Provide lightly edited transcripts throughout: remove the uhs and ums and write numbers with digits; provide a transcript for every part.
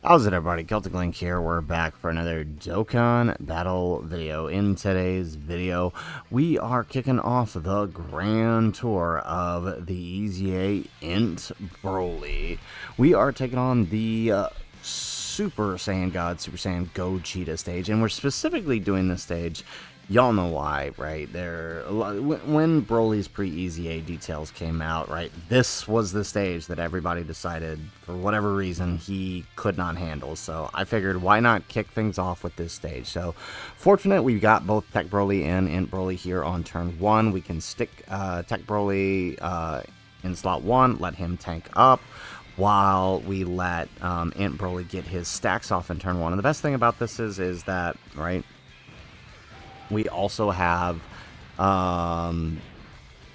How's it, everybody? Celtic Link here. We're back for another Dokkan battle video. In today's video, we are kicking off the grand tour of the EZA INT Broly. We are taking on the Super Saiyan God, Super Saiyan Gogeta stage, and we're specifically doing this stage. Y'all know why, right? When Broly's pre-EZA details came out, right, this was the stage that everybody decided, for whatever reason, he could not handle. So I figured, why not kick things off with this stage? So, fortunate we got both TEQ Broly and INT Broly here on turn 1. We can stick TEQ Broly in slot 1, let him tank up, while we let INT Broly get his stacks off in turn 1. And the best thing about this is that, right, we also have,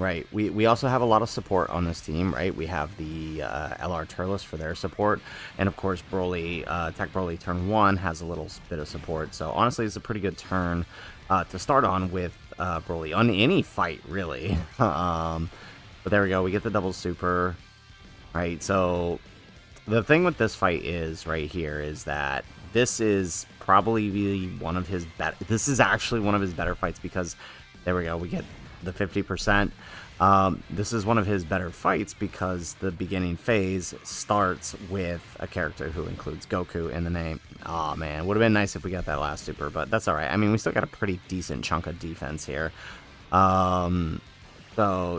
we also have a lot of support on this team, right? We have the LR TEQ for their support, and of course Broly, TEQ Broly turn 1 has a little bit of support. So honestly, it's a pretty good turn to start on with Broly on any fight, really. But there we go. We get the double super, right? So the thing with this fight is right here is that this is probably one of his better. This is actually one of his better fights because there we go. We get the 50%. This is one of his better fights because the beginning phase starts with a character who includes Goku in the name. Oh man, would have been nice if we got that last super, but that's all right. I mean, we still got a pretty decent chunk of defense here. So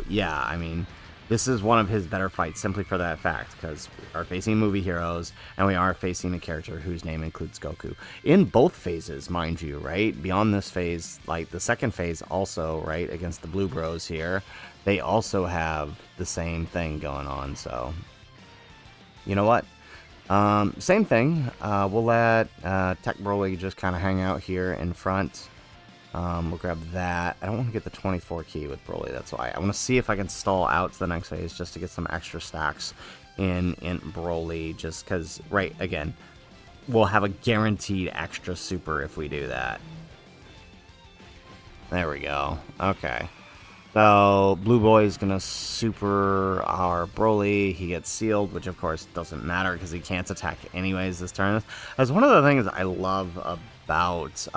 yeah, I mean, this is one of his better fights simply for that fact, because we are facing movie heroes, and we are facing a character whose name includes Goku. In both phases, mind you, right? Beyond this phase, like the second phase also, right, against the Blue Bros here, they also have the same thing going on, so... You know what? Same thing. We'll let TEQ Broly just kind of hang out here in front. We'll grab that. I don't want to get the 24 key with Broly, that's why. I want to see if I can stall out to the next phase just to get some extra stacks in Broly, just because, right, again, we'll have a guaranteed extra super if we do that. There we go. Okay. So, Blue Boy is going to super our Broly. He gets sealed, which of course doesn't matter because he can't attack anyways this turn. That's one of the things I love about...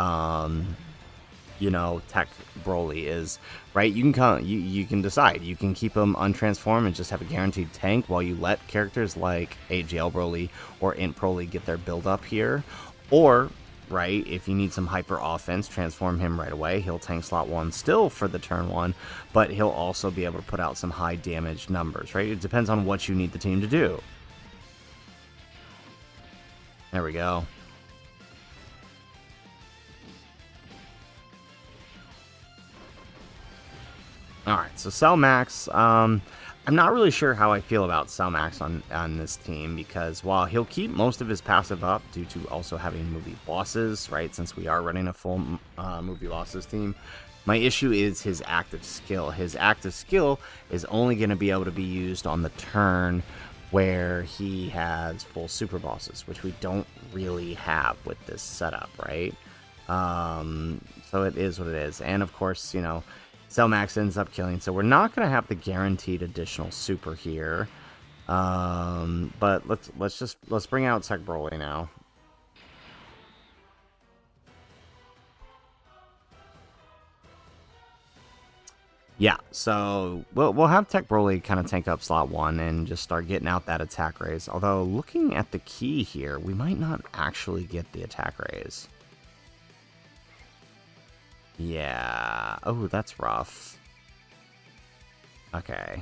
you know, TEQ Broly is, right, you can decide. You can keep him untransformed and just have a guaranteed tank while you let characters like AGL Broly or INT Broly get their build up here. Or, right, if you need some hyper offense, transform him right away. He'll tank slot 1 still for the turn 1, but he'll also be able to put out some high damage numbers, right? It depends on what you need the team to do. There we go. Alright, so Cell Max, I'm not really sure how I feel about Cell Max on this team, because while he'll keep most of his passive up due to also having movie bosses, right, since we are running a full movie bosses team, my issue is his active skill. His active skill is only going to be able to be used on the turn where he has full super bosses, which we don't really have with this setup, right? So it is what it is, and of course, you know, Cell Max ends up killing, so we're not going to have the guaranteed additional super here. But let's bring out TEQ Broly now. Yeah, so we'll have TEQ Broly kind of tank up slot 1 and just start getting out that attack raise. Although looking at the key here, we might not actually get the attack raise. Yeah. Oh, that's rough. Okay.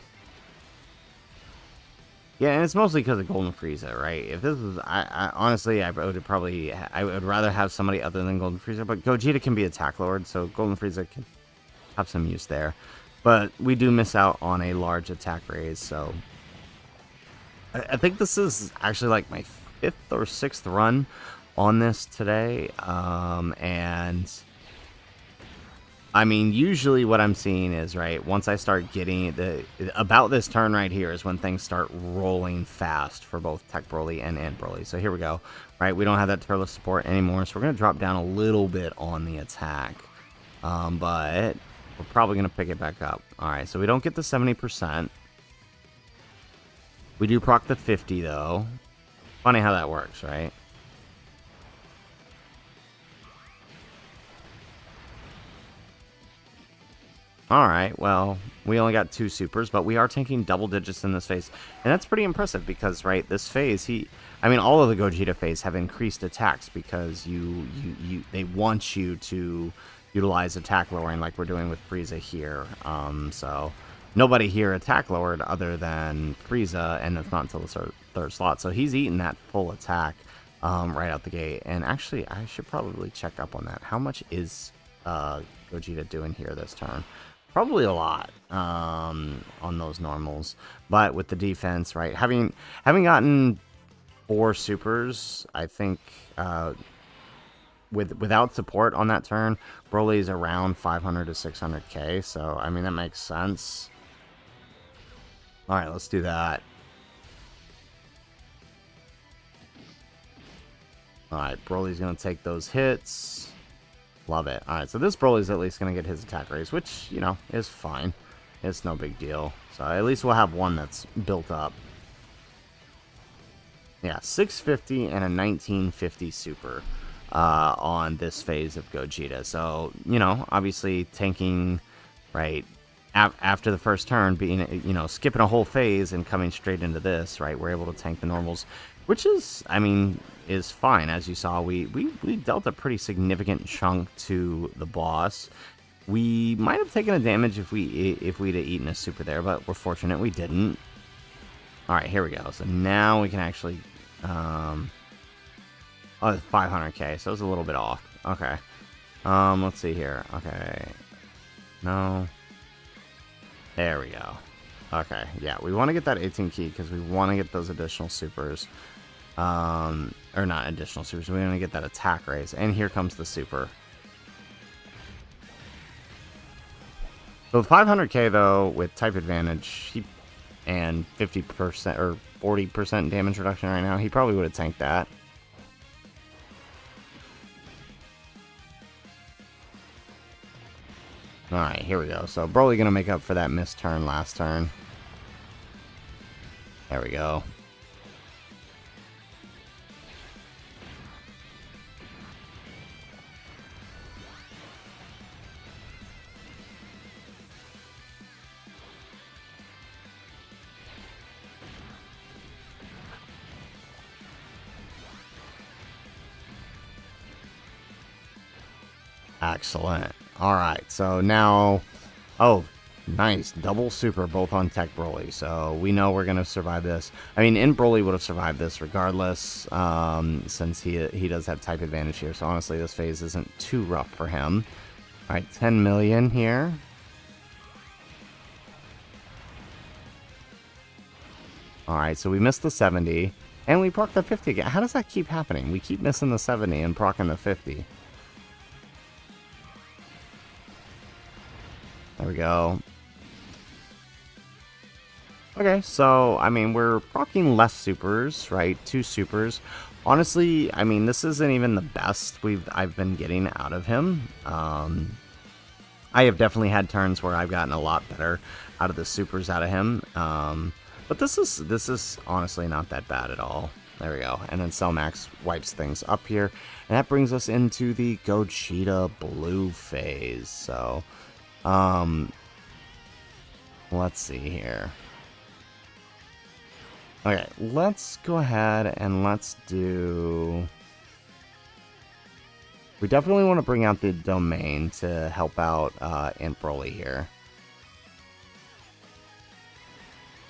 Yeah, and it's mostly because of Golden Frieza, right? If this was, I honestly, I would rather have somebody other than Golden Frieza, but Gogeta can be attack lord, so Golden Frieza can have some use there. But we do miss out on a large attack raise, so I think this is actually like my 5th or 6th run on this today, and I mean, usually what I'm seeing is, right, once I start getting about this turn right here is when things start rolling fast for both TEQ Broly and INT Broly. So here we go, right, we don't have that turtle support anymore, so we're going to drop down a little bit on the attack, but we're probably going to pick it back up. Alright, so we don't get the 70%. We do proc the 50, though. Funny how that works, right? Alright, well, we only got 2 supers, but we are tanking double digits in this phase. And that's pretty impressive because, right, this phase, I mean, all of the Gogeta phase have increased attacks because they want you to utilize attack lowering like we're doing with Frieza here. So nobody here attack lowered other than Frieza, and it's not until the third slot. So he's eating that full attack right out the gate. And actually, I should probably check up on that. How much is Gogeta doing here this turn? Probably a lot on those normals, but with the defense, right, having gotten 4 supers, I think without support on that turn, Broly's around 500 to 600k. So I mean that makes sense. All right, let's do that. All right, Broly's gonna take those hits. Love it. All right, so this Broly's at least going to get his attack raise, which, you know, is fine. It's no big deal. So at least we'll have one that's built up. Yeah, 650 and a 1950 super on this phase of Gogeta. So, you know, obviously tanking, right, after the first turn, being, you know, skipping a whole phase and coming straight into this, right, we're able to tank the normals, which is, I mean, is fine. As you saw, we dealt a pretty significant chunk to the boss. We might have taken a damage if we'd have eaten a super there, but we're fortunate we didn't. All right, here we go. So now we can actually, oh, it's 500k, so it's a little bit off. Okay, let's see here. Okay, no, there we go. Okay, yeah, we want to get that 18 key because we want to get those additional supers. Or not additional supers, we want to get that attack raise. And here comes the super. So 500k though, with type advantage, and 50% or 40% damage reduction right now, he probably would have tanked that. Alright, here we go. So Broly gonna make up for that missed turn last turn. There we go. Excellent. Alright, so now... Oh, nice. Double super, both on Tech Broly. So we know we're going to survive this. I mean, In Broly would have survived this regardless, since he does have type advantage here. So honestly, this phase isn't too rough for him. Alright, 10 million here. Alright, so we missed the 70. And we proc the 50 again. How does that keep happening? We keep missing the 70 and procking the 50. There we go. Okay, so, I mean, we're proccing less supers, right? 2 supers. Honestly, I mean, this isn't even the best I've been getting out of him. I have definitely had turns where I've gotten a lot better out of the supers out of him. But this is honestly not that bad at all. There we go. And then Cellmax wipes things up here. And that brings us into the Gogeta Blue phase. So... let's see here. Okay, let's go ahead and let's do... We definitely want to bring out the domain to help out Int Broly here.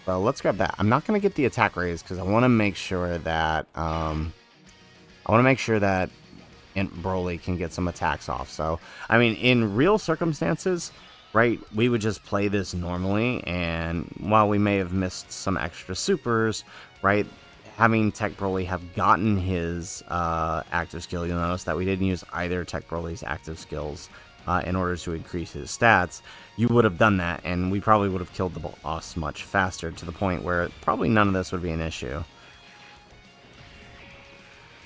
So let's grab that. I'm not going to get the attack raise because I want to make sure that Int Broly can get some attacks off. So, I mean, in real circumstances, right, we would just play this normally, and while we may have missed some extra supers, right, having Tech Broly have gotten his active skill, you'll notice that we didn't use either Tech Broly's active skills in order to increase his stats. You would have done that, and we probably would have killed the boss much faster, to the point where probably none of this would be an issue.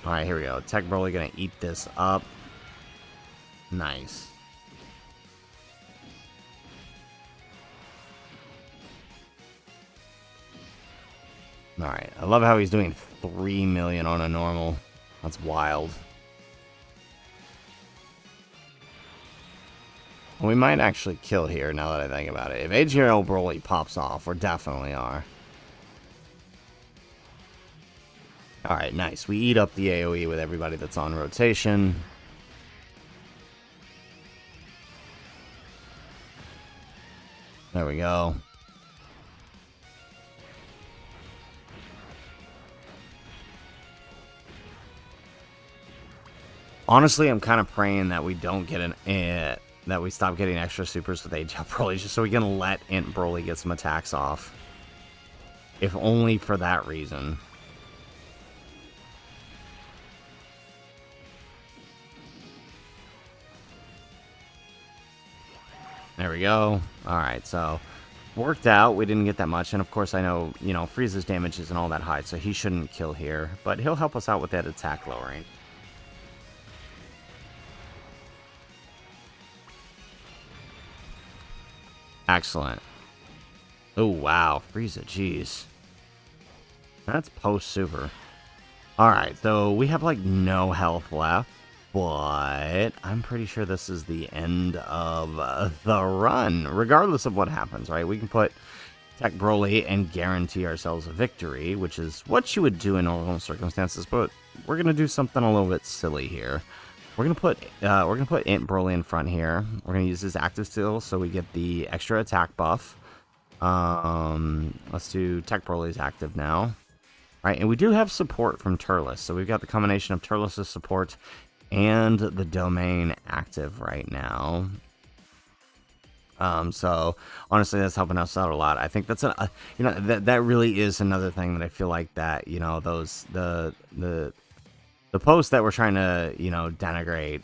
Alright, here we go. Tech Broly gonna eat this up. Nice. Alright, I love how he's doing 3 million on a normal. That's wild. We might actually kill here, now that I think about it. If AGL Broly pops off, we definitely are. Alright, nice. We eat up the AoE with everybody that's on rotation. There we go. Honestly, I'm kind of praying that we don't get that we stop getting extra supers with AGL Broly, just so we can let Int Broly get some attacks off. If only for that reason. There we go. Alright, so worked out. We didn't get that much. And of course, I know, you know, Frieza's damage isn't all that high, so he shouldn't kill here. But he'll help us out with that attack lowering. Excellent. Oh, wow. Frieza, jeez. That's post-super. Alright, so we have, like, no health left. But I'm pretty sure this is the end of the run, regardless of what happens, right? We can put TEQ Broly and guarantee ourselves a victory, which is what you would do in normal circumstances, but we're going to do something a little bit silly here. We're gonna put Int Broly in front here. We're gonna use his active skill so we get the extra attack buff. Let's do TEQ Broly's active now. Right, and we do have support from Turles, so we've got the combination of Turles' support and the domain active right now. So honestly, that's helping us out a lot. I think that's you know, that really is another thing that I feel like that, you know, the posts that we're trying to, you know, denigrate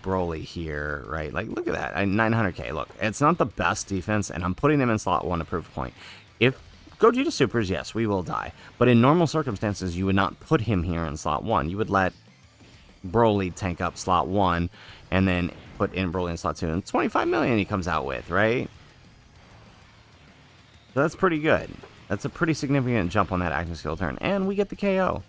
Broly here, right? Like, look at that, 900k. Look, it's not the best defense, and I'm putting him in slot 1 to prove a point. If Gogeta supers, yes, we will die. But in normal circumstances, you would not put him here in slot 1. You would let Broly tank up slot 1, and then put in Broly in slot 2. And 25 million he comes out with, right? So that's pretty good. That's a pretty significant jump on that active skill turn. And we get the KO.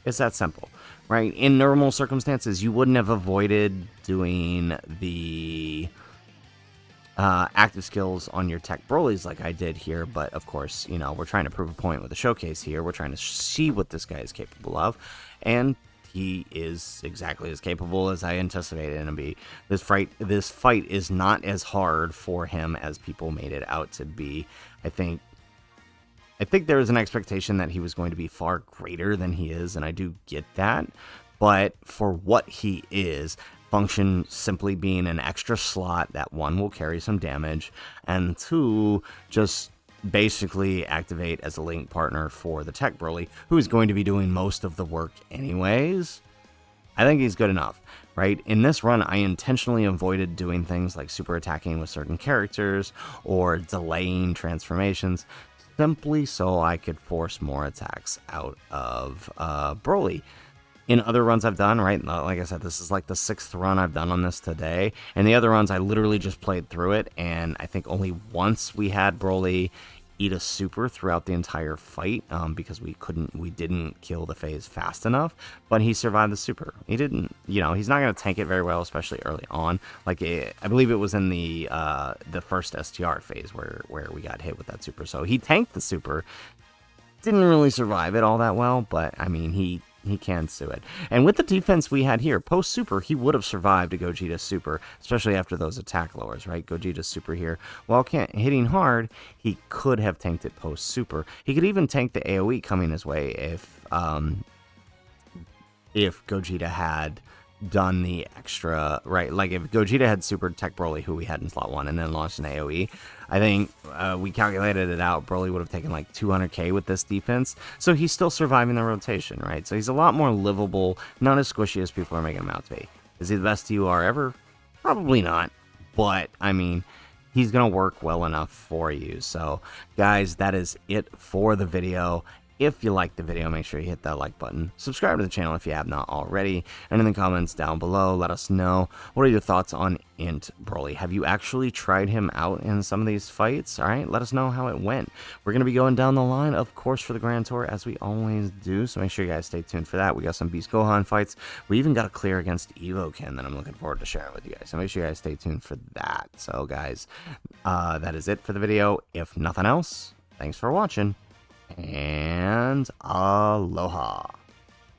It's that simple, right? In normal circumstances, you wouldn't have avoided doing the active skills on your TEQ Brolys like I did here, but of course, you know, we're trying to prove a point with a showcase here. We're trying to see what this guy is capable of, and he is exactly as capable as I anticipated him to be. This fight is not as hard for him as people made it out to be. I think there was an expectation that he was going to be far greater than he is, and I do get that. But for what he is, function simply being an extra slot that, 1, will carry some damage, and 2, just basically activate as a link partner for the TEQ Broly, who is going to be doing most of the work anyways. I think he's good enough, right? In this run, I intentionally avoided doing things like super attacking with certain characters or delaying transformations, simply so I could force more attacks out of Broly. In other runs I've done, right, like I said, this is like the 6th run I've done on this today, and the other runs I literally just played through it, and I think only once we had Broly eat a super throughout the entire fight, because we didn't kill the phase fast enough, but he survived the super. He didn't, you know, he's not going to tank it very well, especially early on. Like, I believe it was in the first STR phase where we got hit with that super, so he tanked the super, didn't really survive it all that well, but, I mean, he can sue it. And with the defense we had here, post-super, he would have survived a Gogeta super, especially after those attack lowers, right? Gogeta super here, while hitting hard, he could have tanked it post-super. He could even tank the AoE coming his way if Gogeta had done the extra, right? Like, if Gogeta had super TEQ Broly, who we had in slot 1, and then launched an AoE, I think we calculated it out, Broly would have taken like 200k with this defense, so he's still surviving the rotation, right? So he's a lot more livable, not as squishy as people are making him out to be. Is he the best TUR ever? Probably not, but, I mean, he's going to work well enough for you. So, guys, that is it for the video. If you liked the video, make sure you hit that like button. Subscribe to the channel if you have not already. And in the comments down below, let us know, what are your thoughts on EZA Broly? Have you actually tried him out in some of these fights? Alright, let us know how it went. We're going to be going down the line, of course, for the Grand Tour, as we always do. So make sure you guys stay tuned for that. We got some Beast Gohan fights. We even got a clear against Evokin that I'm looking forward to sharing with you guys. So make sure you guys stay tuned for that. So guys, that is it for the video. If nothing else, thanks for watching. And aloha.